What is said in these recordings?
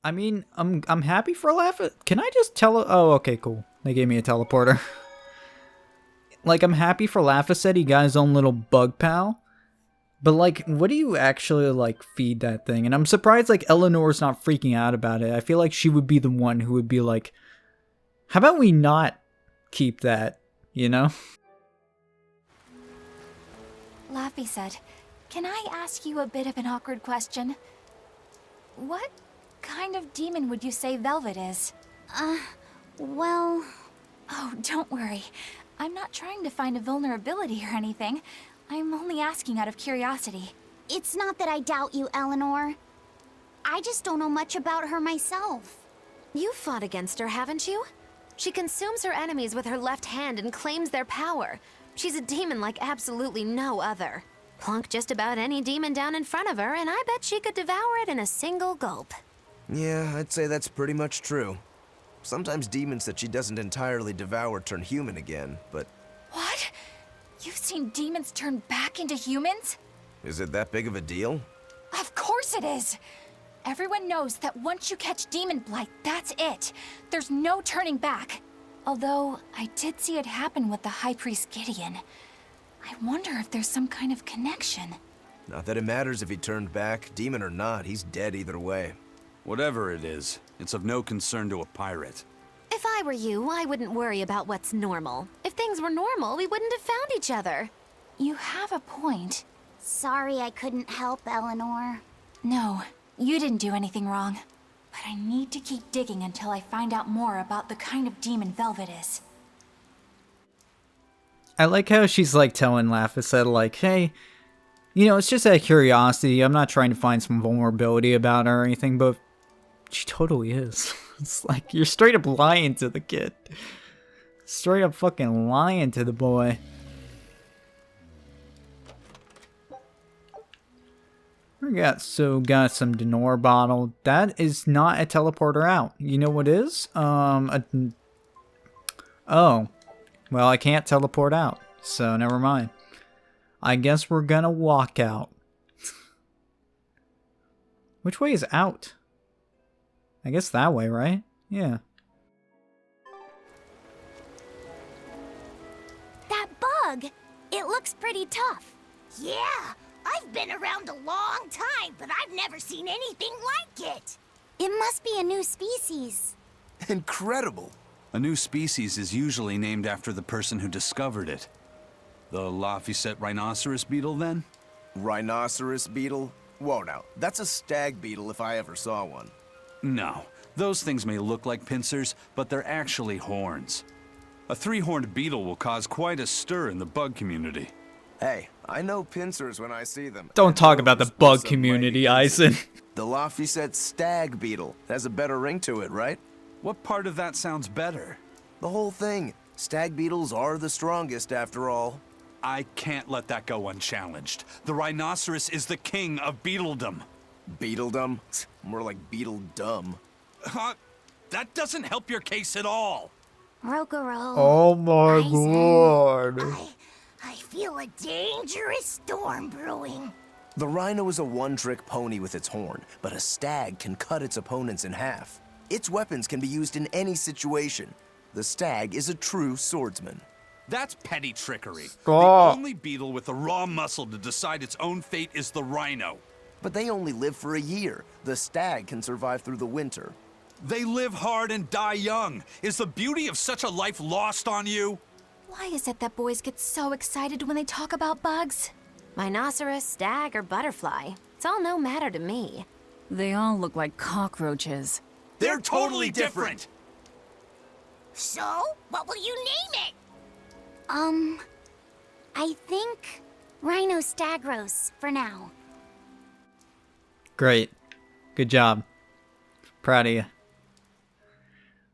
I mean, I'm happy for Laugh. Can I just oh, okay, cool. They gave me a teleporter. Like, I'm happy for Laphicet, he got his own little bug pal. But, like, what do you actually, like, feed that thing? And I'm surprised, like, Eleanor's not freaking out about it. I feel like she would be the one who would be like, how about we not keep that, you know? Laffy said, "Can I ask you a bit of an awkward question? What kind of demon would you say Velvet is?" Well... Oh, don't worry. I'm not trying to find a vulnerability or anything. I'm only asking out of curiosity. It's not that I doubt you, Eleanor. I just don't know much about her myself. You've fought against her, haven't you? She consumes her enemies with her left hand and claims their power. She's a demon like absolutely no other. Plunk just about any demon down in front of her, and I bet she could devour it in a single gulp. Yeah, I'd say that's pretty much true. Sometimes demons that she doesn't entirely devour turn human again, but... What? You've seen demons turn back into humans? Is it that big of a deal? Of course it is! Everyone knows that once you catch Demon Blight, that's it. There's no turning back. Although, I did see it happen with the High Priest Gideon. I wonder if there's some kind of connection. Not that it matters if he turned back, demon or not, he's dead either way. Whatever it is, it's of no concern to a pirate. If I were you, I wouldn't worry about what's normal. If things were normal, we wouldn't have found each other. You have a point. Sorry I couldn't help, Eleanor. No, you didn't do anything wrong. But I need to keep digging until I find out more about the kind of demon Velvet is. I like how she's like telling Laphicet, like, hey, you know, it's just out of curiosity. I'm not trying to find some vulnerability about her or anything, but she totally is. It's like, you're straight up lying to the kid. Straight up fucking lying to the boy. We got some Denor bottle. That is not a teleporter out. You know what is? Oh. Well, I can't teleport out, so never mind. I guess we're gonna walk out. Which way is out? I guess that way, right? Yeah. That bug! It looks pretty tough. Yeah, I've been around a long time, but I've never seen anything like it. It must be a new species. Incredible! A new species is usually named after the person who discovered it. The Laphicet rhinoceros beetle, then? Rhinoceros beetle? Whoa now, that's a stag beetle if I ever saw one. No. Those things may look like pincers, but they're actually horns. A three-horned beetle will cause quite a stir in the bug community. Hey, I know pincers when I see them. Don't talk about the bug community, Eizen. The Laphicet stag beetle has a better ring to it, right? What part of that sounds better? The whole thing. Stag beetles are the strongest after all. I can't let that go unchallenged. The rhinoceros is the king of beetledom. Beetledom? More like beetle dumb. That doesn't help your case at all. Rokuro. Oh my Eizen, god. I feel a dangerous storm brewing. The rhino is a one-trick pony with its horn, but a stag can cut its opponents in half. Its weapons can be used in any situation. The stag is a true swordsman. That's petty trickery. Stop. The only beetle with the raw muscle to decide its own fate is the rhino. But they only live for a year. The stag can survive through the winter. They live hard and die young. Is the beauty of such a life lost on you? Why is it that boys get so excited when they talk about bugs? Rhinoceros, stag, or butterfly. It's all no matter to me. They all look like cockroaches. They're totally different. So, what will you name it? I think Rhinostagros for now. Great. Good job. Proud of you.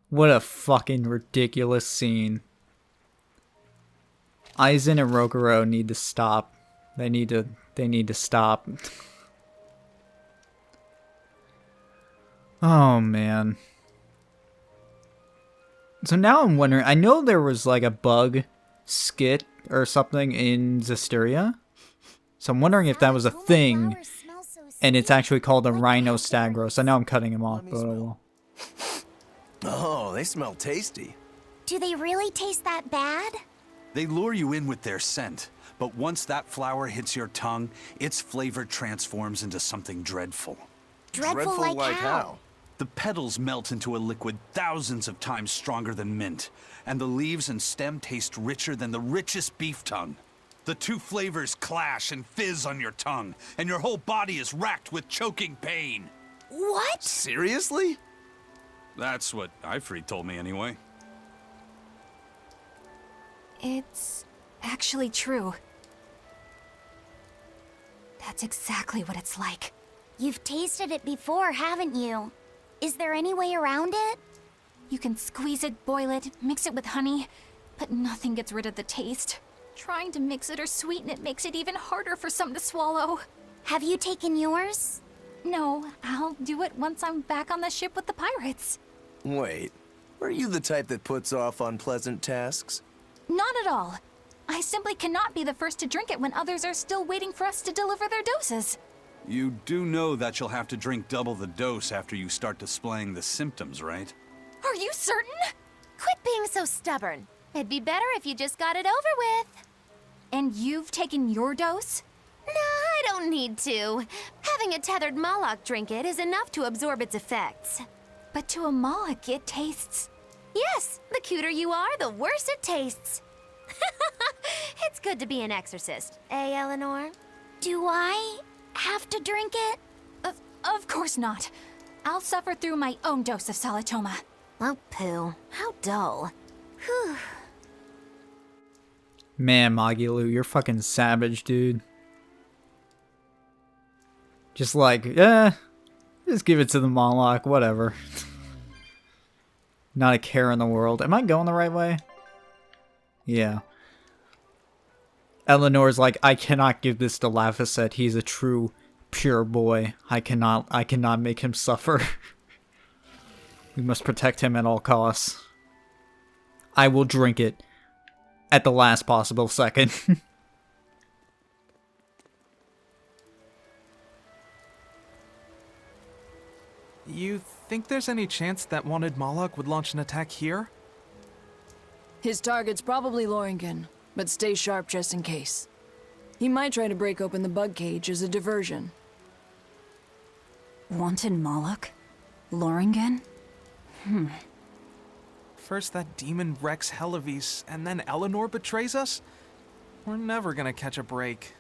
What a fucking ridiculous scene. Eizen and Rokuro need to stop. They need to stop. Oh man. So now I'm wondering, I know there was like a bug skit or something in Zestiria. So I'm wondering if that was a thing. Flowers smell so And it's actually called a rhino stag roast. I know I'm cutting him off, but oh well. Oh, they smell tasty. Do they really taste that bad? They lure you in with their scent, but once that flower hits your tongue, its flavor transforms into something dreadful. Dreadful like how? The petals melt into a liquid thousands of times stronger than mint, and the leaves and stem taste richer than the richest beef tongue. The two flavors clash and fizz on your tongue, and your whole body is racked with choking pain. What? Seriously? That's what Ifrit told me anyway. It's actually true. That's exactly what it's like. You've tasted it before, haven't you? Is there any way around it? You can squeeze it, boil it, mix it with honey, but nothing gets rid of the taste. Trying to mix it or sweeten it makes it even harder for some to swallow. Have you taken yours? No, I'll do it once I'm back on the ship with the pirates. Wait, are you the type that puts off unpleasant tasks? Not at all. I simply cannot be the first to drink it when others are still waiting for us to deliver their doses. You do know that you'll have to drink double the dose after you start displaying the symptoms, right? Are you certain? Quit being so stubborn. It'd be better if you just got it over with. And you've taken your dose? No, I don't need to. Having a tethered Moloch drink it is enough to absorb its effects. But to a Moloch, it tastes... Yes, the cuter you are, the worse it tastes. It's good to be an exorcist, eh, Eleanor? Do I have to drink it? Of course not. I'll suffer through my own dose of Salatoma. Oh, poo. How dull. Whew. Man, Magilu, you're fucking savage, dude. Just like, just give it to the Moloch, whatever. Not a care in the world. Am I going the right way? Yeah. Eleanor's like, I cannot give this to Laphicet. He's a true, pure boy. I cannot make him suffer. We must protect him at all costs. I will drink it at the last possible second. You think there's any chance that wanted Moloch would launch an attack here? His target's probably Loringen, but stay sharp just in case. He might try to break open the bug cage as a diversion. Wanted Moloch? Loringen? First that demon Rex Helavis, and then Eleanor betrays us? We're never gonna catch a break.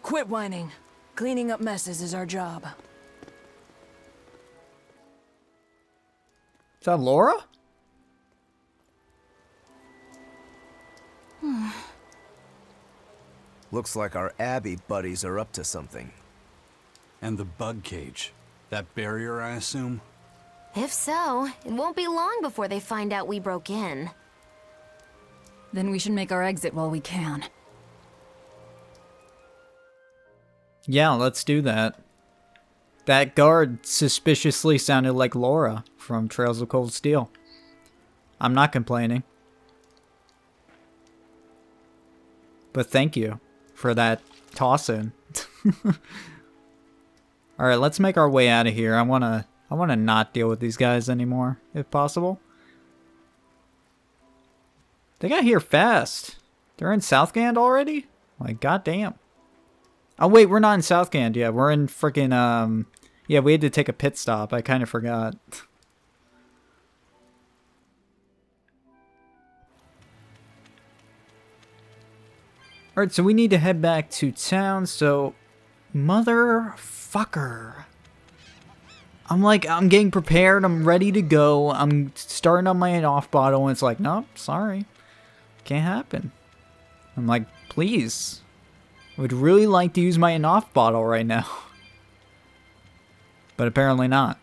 Quit whining. Cleaning up messes is our job. Is that Laura? Looks like our Abbey buddies are up to something. And the bug cage. That barrier, I assume? If so, it won't be long before they find out we broke in. Then we should make our exit while we can. Yeah, let's do that. That guard suspiciously sounded like Laura from Trails of Cold Steel. I'm not complaining. But thank you for that toss-in. Alright, let's make our way out of here. I wanna not deal with these guys anymore, if possible. They got here fast. They're in Southgand already? Like, goddamn. Oh wait, we're not in Southgand yet. We're in freaking, yeah, we had to take a pit stop. I kind of forgot. Alright, so we need to head back to town, so... Motherfucker. I'm getting prepared, I'm ready to go, I'm starting on my off bottle, and it's like, nope, sorry. Can't happen. I'm like, please. I would really like to use my off bottle right now. But apparently not.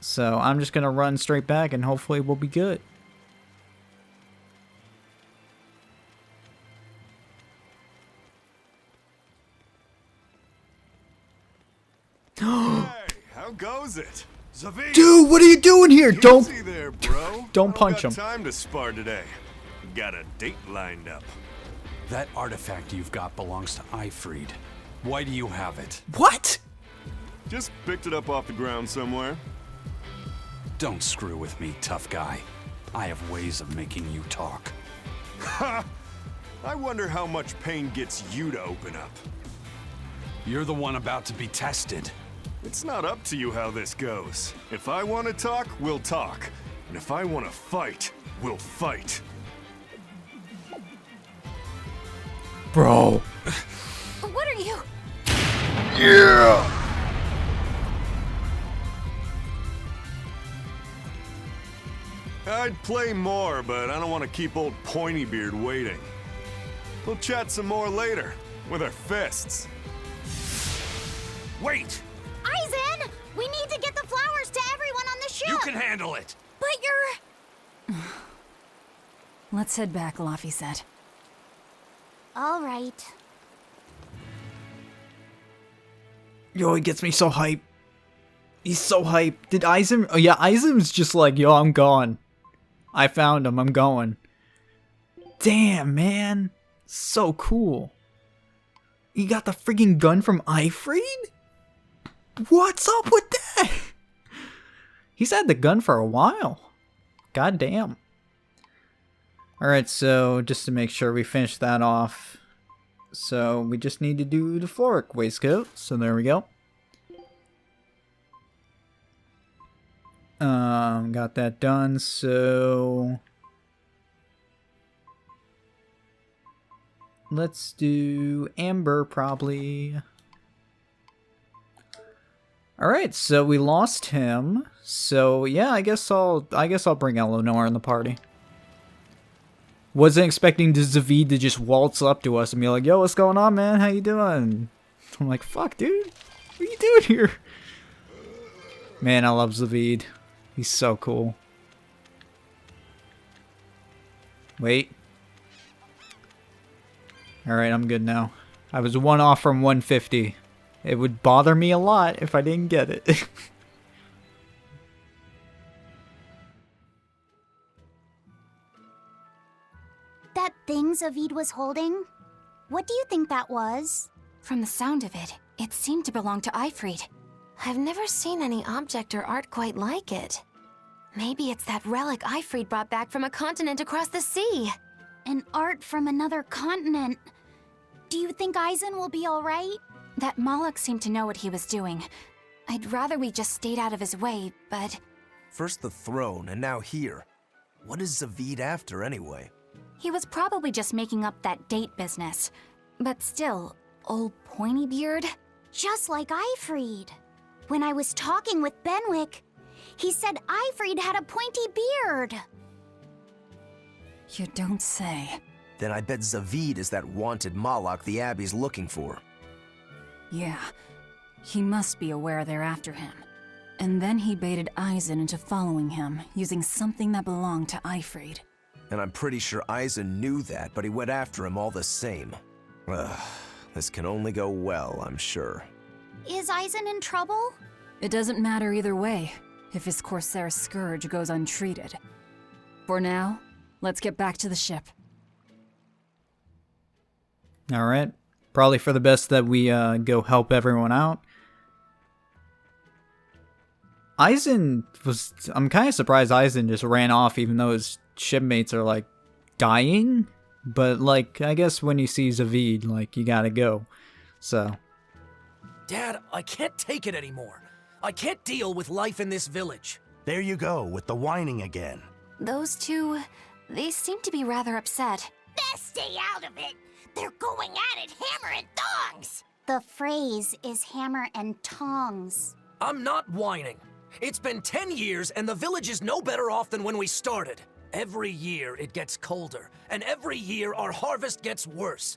So I'm just gonna run straight back and hopefully we'll be good. Hey, how goes it? Zavi! Dude, what are you doing here? Don't Easy there, bro. Don't I punch got him. Time to spar today. Got a date lined up. That artifact you've got belongs to Ifrit. Why do you have it? What? Just picked it up off the ground somewhere. Don't screw with me, tough guy. I have ways of making you talk. Ha! I wonder how much pain gets you to open up. You're the one about to be tested. It's not up to you how this goes. If I want to talk, we'll talk. And if I want to fight, we'll fight. Bro. What are you? Yeah! I'd play more, but I don't want to keep old Pointybeard waiting. We'll chat some more later, with our fists. Wait! Eizen! We need to get the flowers to everyone on the ship! You can handle it! But you're... Let's head back, Laffy said. All right. Yo, he gets me so hype. He's so hype. Did Eizen... Oh yeah, Eizen's just like, yo, I'm gone. I found him, I'm going. Damn, man. So cool. He got the freaking gun from Eifried? What's up with that? He's had the gun for a while. God damn. Alright, so just to make sure we finish that off. So we just need to do the Floric waistcoat. So there we go. Got that done, so let's do Amber probably. Alright, so we lost him. So yeah, I guess I'll bring Eleanor in the party. Wasn't expecting the Zavid to just waltz up to us and be like, yo, what's going on, man? How you doing? I'm like, fuck, dude. What are you doing here? Man, I love Zavid. He's so cool. Wait. Alright, I'm good now. I was one off from 150. It would bother me a lot if I didn't get it. That thing Zavid was holding? What do you think that was? From the sound of it, it seemed to belong to Eifried. I've never seen any object or art quite like it. Maybe it's that relic Eifried brought back from a continent across the sea. An art from another continent. Do you think Eizen will be alright? That Moloch seemed to know what he was doing. I'd rather we just stayed out of his way, but... First the throne, and now here. What is Zavid after, anyway? He was probably just making up that date business. But still, old Pointybeard? Just like Eifried. When I was talking with Benwick, he said Eifried had a pointy beard. You don't say. Then I bet Zavid is that wanted Moloch the Abbey's looking for. Yeah. He must be aware they're after him. And then he baited Eizen into following him, using something that belonged to Eifried. And I'm pretty sure Eizen knew that, but he went after him all the same. Ugh, this can only go well, I'm sure. Is Eizen in trouble? It doesn't matter either way, if his Corsair scourge goes untreated. For now, let's get back to the ship. Alright. Probably for the best that we go help everyone out. Eizen was... I'm kind of surprised Eizen just ran off even though his shipmates are, like, dying. But, like, I guess when you see Zavid, like, you gotta go. So... Dad, I can't take it anymore. I can't deal with life in this village. There you go, with the whining again. Those two, they seem to be rather upset. Best stay out of it. They're going at it hammer and tongs. The phrase is hammer and tongs. I'm not whining. It's been 10 years and the village is no better off than when we started. Every year it gets colder, and every year our harvest gets worse.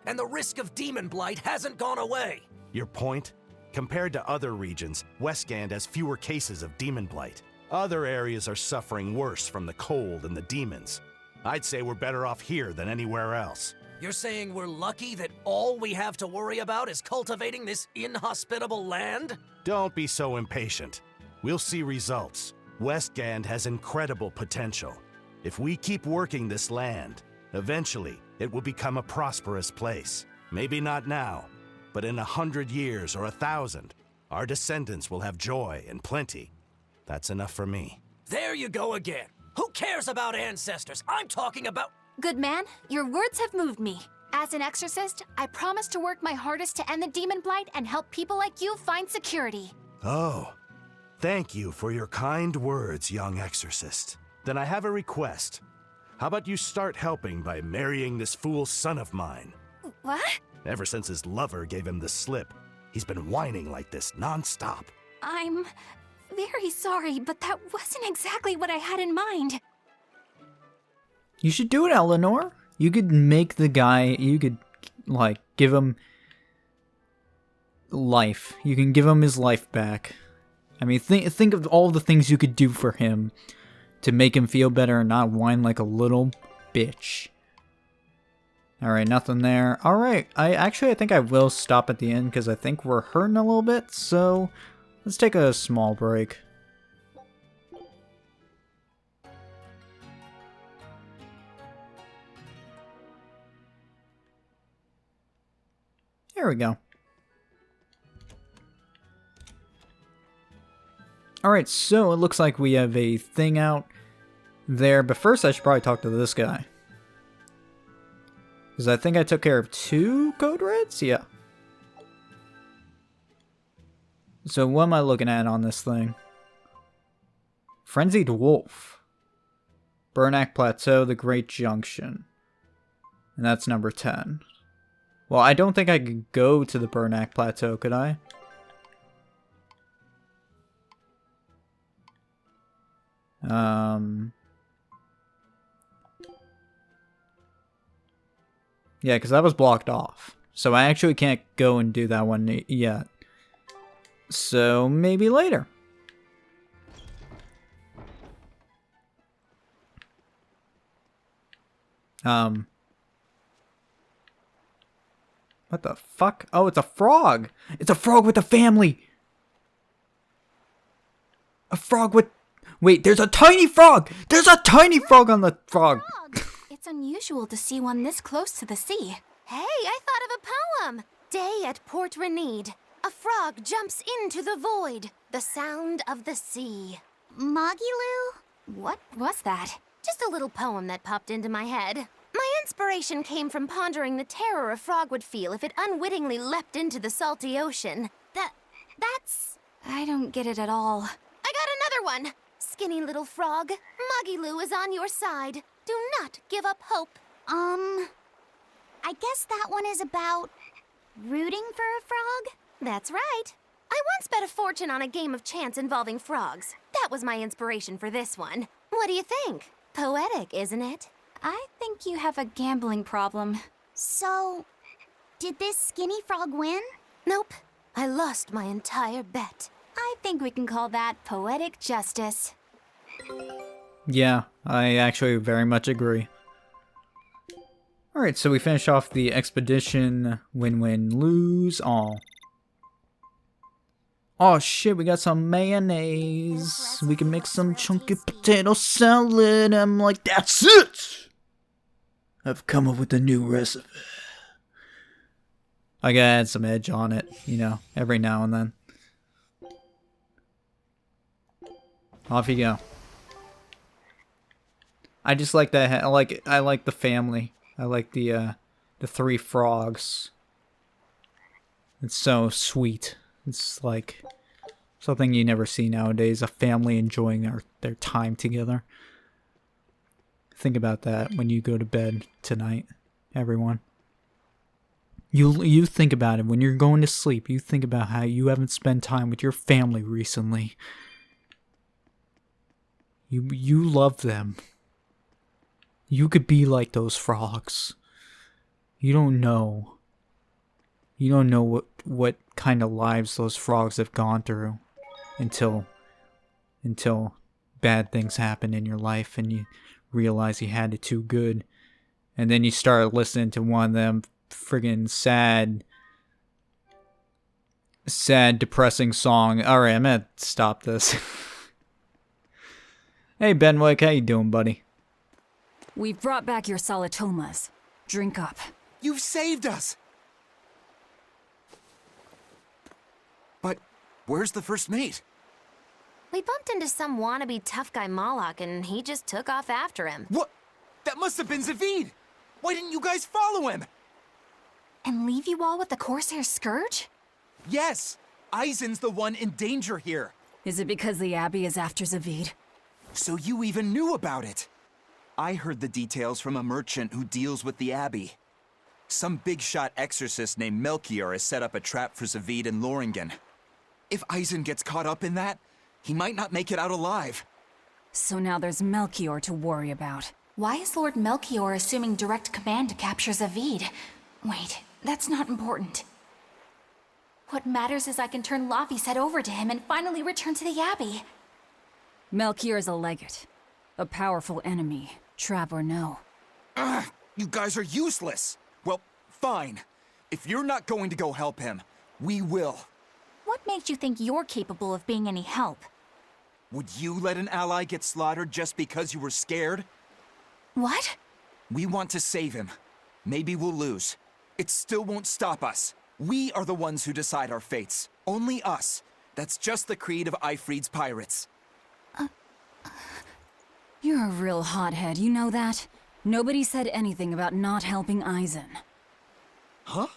And the risk of demon blight hasn't gone away. Your point? Compared to other regions, Westgand has fewer cases of demon blight. Other areas are suffering worse from the cold and the demons. I'd say we're better off here than anywhere else. You're saying we're lucky that all we have to worry about is cultivating this inhospitable land? Don't be so impatient. We'll see results. Westgand has incredible potential. If we keep working this land, eventually it will become a prosperous place. Maybe not now, but in 100 years or 1,000, Our descendants will have joy and plenty. That's enough for me. There you go again. Who cares about ancestors? I'm talking about... Good man, your words have moved me. As an exorcist, I promise to work my hardest to end the demon blight and help people like you find security. Oh, thank you for your kind words, young exorcist. Then I have a request. How about you start helping by marrying this fool son of mine? What? Ever since his lover gave him the slip, he's been whining like this non-stop. I'm very sorry, but that wasn't exactly what I had in mind. You should do it, Eleanor. You could make the guy, you could, like, give him life. You can give him his life back. I mean, think of all the things you could do for him to make him feel better and not whine like a little bitch. Alright, nothing there. Alright, I think I will stop at the end because I think we're hurting a little bit, so let's take a small break. There we go. Alright, so it looks like we have a thing out there, but first I should probably talk to this guy. Because I think I took care of 2 code reds? Yeah. So what am I looking at on this thing? Frenzied Wolf. Burnack Plateau, the Great Junction. And that's number 10. Well, I don't think I could go to the Burnack Plateau, could I? Yeah, because that was blocked off. So I actually can't go and do that one yet. So maybe later. What the fuck? Oh, it's a frog! It's a frog with a family! A frog with... Wait, there's a tiny frog! There's a tiny frog on the frog! It's unusual to see one this close to the sea. Hey, I thought of a poem! Day at Port Renede. A frog jumps into the void. The sound of the sea. Moggy What was that? Just a little poem that popped into my head. My inspiration came from pondering the terror a frog would feel if it unwittingly leapt into the salty ocean. That's... I don't get it at all. I got another one! Skinny little frog, Moggy Lou is on your side. Do not give up hope. I guess that one is about rooting for a frog? That's right. I once bet a fortune on a game of chance involving frogs. That was my inspiration for this one. What do you think? Poetic, isn't it? I think you have a gambling problem. So, did this skinny frog win? Nope. I lost my entire bet. I think we can call that poetic justice. Yeah, I actually very much agree. Alright, so we finish off the expedition. Win-win, lose all. Oh shit, we got some mayonnaise. We can make some chunky potato salad. I'm like, that's it! I've come up with a new recipe. I gotta add some edge on it, you know, every now and then. Off you go. I just like that. I like the family. I like the 3 frogs. It's so sweet. It's like something you never see nowadays. A family enjoying their time together. Think about that when you go to bed tonight, everyone. You think about it when you're going to sleep. You think about how you haven't spent time with your family recently. You love them. You could be like those frogs. You don't know. You don't know what kind of lives those frogs have gone through until bad things happen in your life and you realize you had it too good. And then you start listening to one of them friggin' sad, depressing song. Alright, I'm gonna stop this. Hey, Benwick, how you doing, buddy? We've brought back your solitomas. Drink up. You've saved us! But Where's the first mate? We bumped into some wannabe tough guy Moloch, and he just took off after him. What? That must have been Zavid! Why didn't you guys follow him? And leave you all with the Corsair Scourge? Yes! Eizen's the one in danger here. Is it because the Abbey is after Zavid? So you even knew about it? I heard the details from a merchant who deals with the Abbey. Some big-shot exorcist named Melchior has set up a trap for Zavid and Loringen. If Eizen gets caught up in that, he might not make it out alive. So now there's Melchior to worry about. Why is Lord Melchior assuming direct command to capture Zavid? Wait, that's not important. What matters is I can turn Lavi's head over to him and finally return to the Abbey. Melchior is a legate. A powerful enemy, trap or no. Ugh, you guys are useless! Well, fine. If you're not going to go help him, we will. What makes you think you're capable of being any help? Would you let an ally get slaughtered just because you were scared? What? We want to save him. Maybe we'll lose. It still won't stop us. We are the ones who decide our fates. Only us. That's just the creed of Eifried's pirates. You're a real hothead, you know that? Nobody said anything about not helping Eizen. Huh?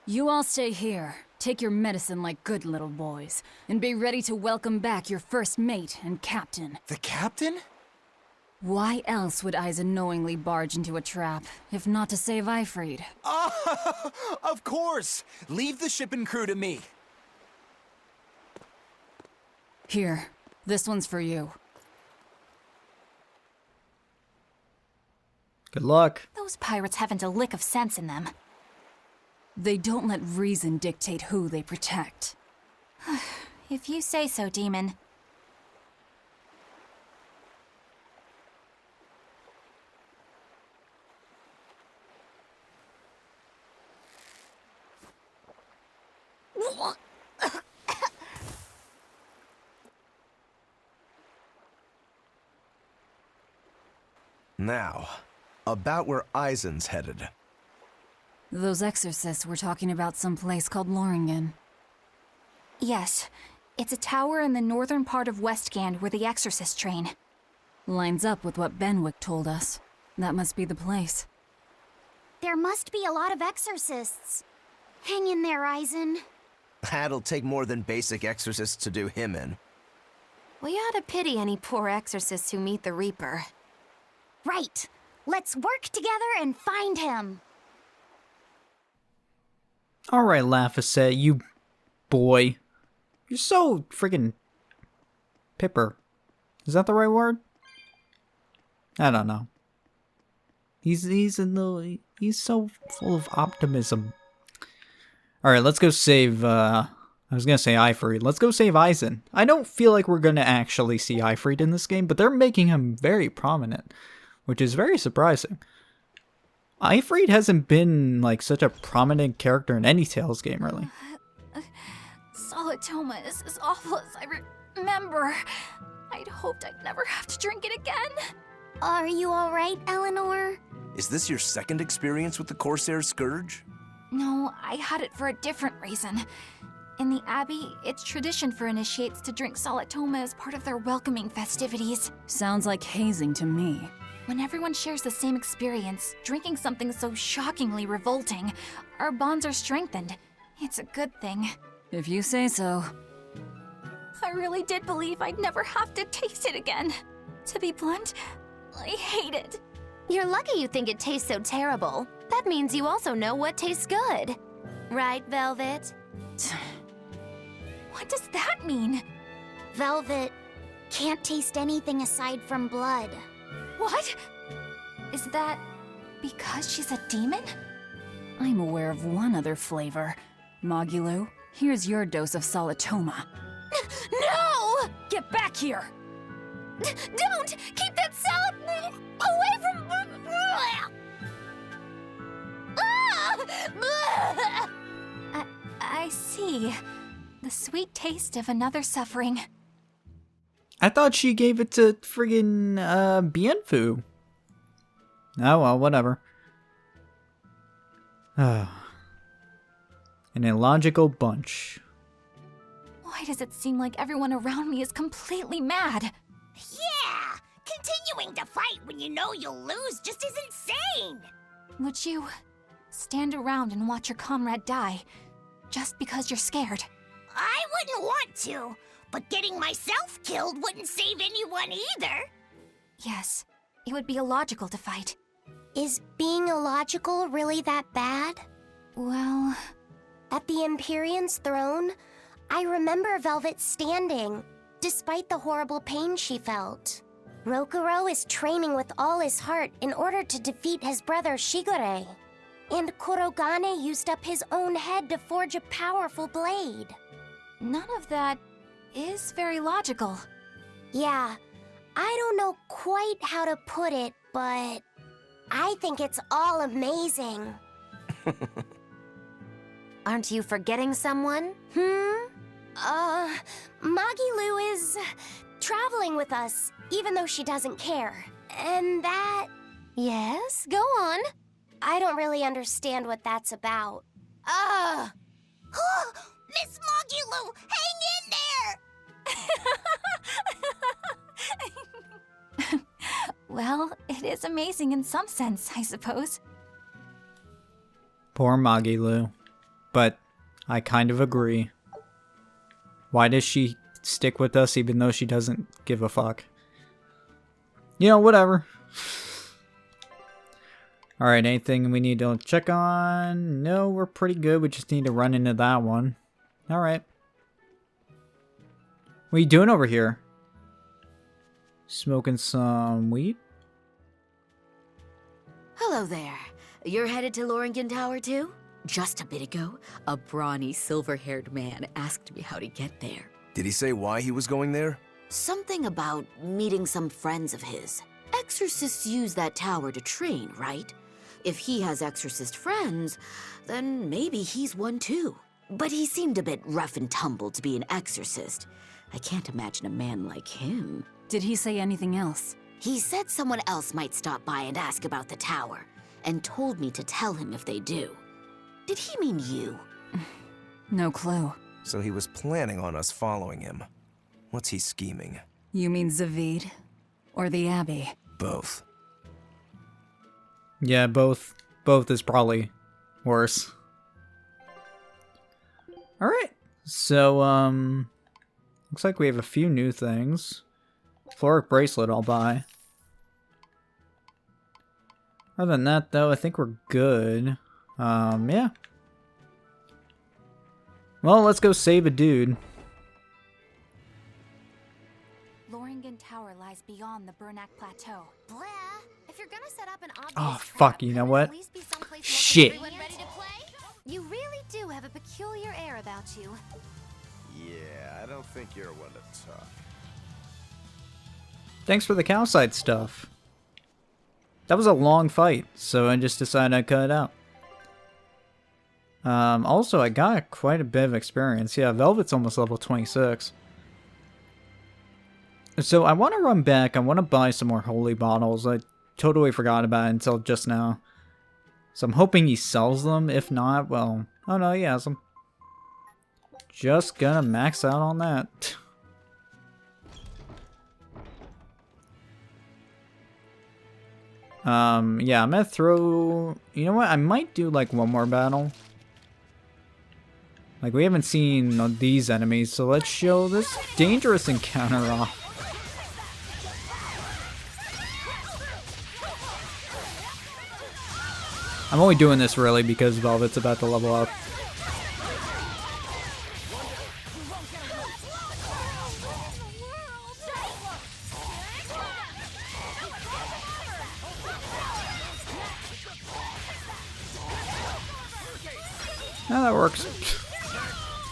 You all stay here, take your medicine like good little boys, and be ready to welcome back your first mate and captain. The captain? Why else would Eizen knowingly barge into a trap, if not to save Eifried? Of course! Leave the ship and crew to me. Here, this one's for you. Good luck. Those pirates haven't a lick of sense in them. They don't let reason dictate who they protect. If you say so, Demon. Now, about where Eizen's headed. Those exorcists were talking about some place called Loringen. Yes. It's a tower in the northern part of Westgand where the exorcists train. Lines up with what Benwick told us. That must be the place. There must be a lot of exorcists. Hang in there, Eizen. That'll take more than basic exorcists to do him in. We ought to pity any poor exorcists who meet the Reaper. Right. Let's work together and find him. Alright, Laphicet, you boy. You're so friggin' pipper. Is that the right word? I don't know. He's so full of optimism. Alright, let's go save, I was gonna say Eifried. Let's go save Eizen. I don't feel like we're gonna actually see Eifried in this game, but they're making him very prominent, which is very surprising. Eifried hasn't been, like, such a prominent character in any Tales game, really. Solitoma is as awful as I remember. I'd hoped I'd never have to drink it again. Are you alright, Eleanor? Is this your second experience with the Corsair Scourge? No, I had it for a different reason. In the Abbey, it's tradition for initiates to drink Solitoma as part of their welcoming festivities. Sounds like hazing to me. When everyone shares the same experience, drinking something so shockingly revolting, our bonds are strengthened. It's a good thing. If you say so. I really did believe I'd never have to taste it again. To be blunt, I hate it. You're lucky you think it tastes so terrible. That means you also know what tastes good. Right, Velvet? What does that mean? Velvet can't taste anything aside from blood. What? Is that because she's a demon? I'm aware of one other flavor. Mogulu, here's your dose of Solitoma. No! Get back here! Don't! Keep that salad away from... I see. The sweet taste of another suffering. I thought she gave it to friggin' Bienfu. Oh well, whatever. An illogical bunch. Why does it seem like everyone around me is completely mad? Yeah! Continuing to fight when you know you'll lose just is insane! Would you stand around and watch your comrade die just because you're scared? I wouldn't want to, but getting myself killed wouldn't save anyone either. Yes, it would be illogical to fight. Is being illogical really that bad? Well... At the Empyrean's throne, I remember Velvet standing, despite the horrible pain she felt. Rokuro is training with all his heart in order to defeat his brother Shigure. And Kurogane used up his own head to forge a powerful blade. None of that is very logical. Yeah, I don't know quite how to put it, but I think it's all amazing. Aren't you forgetting someone? Magilu is traveling with us, even though she doesn't care. And that... Yes, go on. I don't really understand what that's about. Miss Magilu, hang in there! Well, it is amazing in some sense, I suppose. Poor Magilu. But I kind of agree. Why does she stick with us even though she doesn't give a fuck? You know, whatever. Alright, anything we need to check on? No, we're pretty good. We just need to run into that one. Alright. What are you doing over here? Smoking some weed? Hello there. You're headed to Loringen Tower too? Just a bit ago, a brawny, silver-haired man asked me how to get there. Did he say why he was going there? Something about meeting some friends of his. Exorcists use that tower to train, right? If he has exorcist friends, then maybe he's one too. But he seemed a bit rough and tumble to be an exorcist. I can't imagine a man like him. Did he say anything else? He said someone else might stop by and ask about the tower, and told me to tell him if they do. Did he mean you? No clue. So he was planning on us following him. What's he scheming? You mean Zavid? Or the Abbey? Both. Yeah, both. Both is probably worse. Alright. So, looks like we have a few new things. Floric bracelet I'll buy. Other than that, though, I think we're good. Yeah. Well, let's go save a dude. Loringen Tower lies beyond the Bernac Plateau. Blah. If you're gonna set up an obvious Oh, trap, fuck, you know couldn't it what? at least be someplace Shit. everyone ready to play? You really do have a peculiar air about you. Yeah, I don't think you're one to talk. Thanks for the cowside stuff. That was a long fight, so I just decided I'd cut it out. Also, I got quite a bit of experience. Yeah, Velvet's almost level 26. So I want to run back. I want to buy some more holy bottles. I totally forgot about it until just now. So I'm hoping he sells them. If not, well... Oh no, he has them. Just gonna max out on that. Yeah, I'm gonna throw... You know what? I might do like one more battle. Like, we haven't seen these enemies, so let's show this dangerous encounter off. I'm only doing this really because Velvet's about to level up. Oh, that works.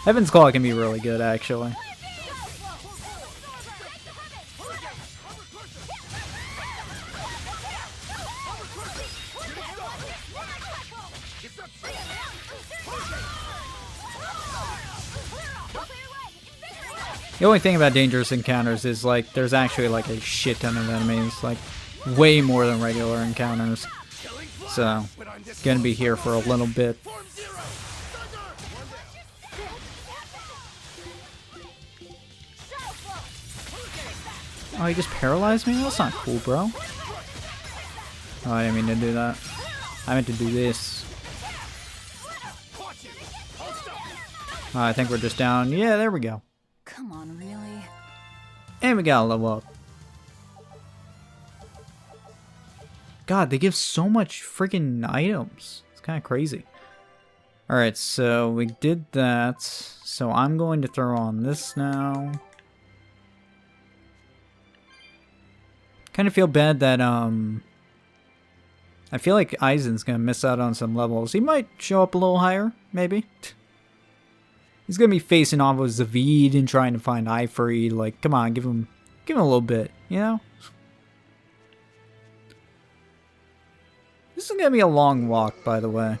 Heaven's Claw can be really good, actually. The only thing about dangerous encounters is, like, there's actually, like, a shit ton of enemies. Like, way more than regular encounters. So, gonna be here for a little bit. Oh, he just paralyzed me? That's not cool, bro. Oh, I didn't mean to do that. I meant to do this. Oh, I think we're just down. Yeah, there we go. Come on, really? And we got a level up. God, they give so much freaking items. It's kind of crazy. Alright, so we did that. So I'm going to throw on this now. Kind of feel bad that, I feel like Eizen's gonna miss out on some levels. He might show up a little higher, maybe. He's gonna be facing off with Zavid and trying to find Ifrit. Like, come on, give him a little bit, you know? This is gonna be a long walk, by the way.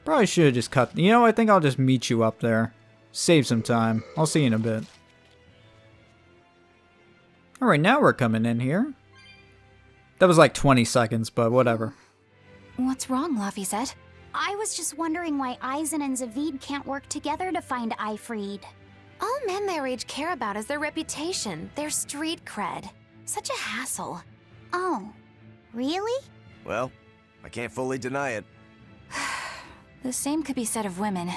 Probably should have just cut. You know, I think I'll just meet you up there. Save some time. I'll see you in a bit. Alright, now we're coming in here. That was like 20 seconds, but whatever. What's wrong, Laphicet? I was just wondering why Eizen and Zavid can't work together to find Ifrit. All men their age care about is their reputation, their street cred. Such a hassle. Oh, really? Well, I can't fully deny it. The same could be said of women,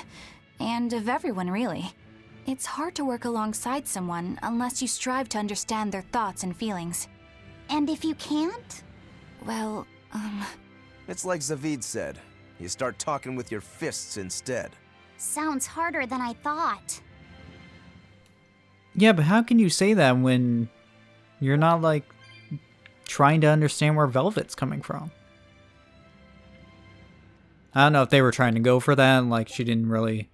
and of everyone, really. It's hard to work alongside someone unless you strive to understand their thoughts and feelings. And if you can't? Well, It's like Zavid said. You start talking with your fists instead. Sounds harder than I thought. Yeah, but how can you say that when you're not, like, trying to understand where Velvet's coming from? I don't know if they were trying to go for that, like she didn't really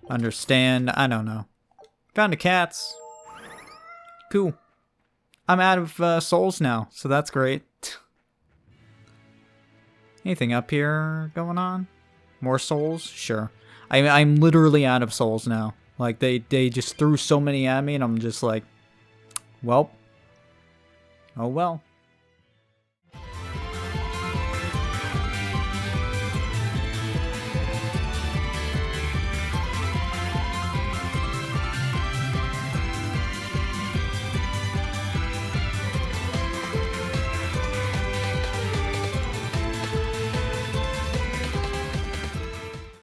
understand. I don't know. Found a cats. Cool. I'm out of souls now, so that's great. Anything up here going on? More souls? Sure. I'm literally out of souls now. Like, they just threw so many at me, and I'm just like, well. Oh well.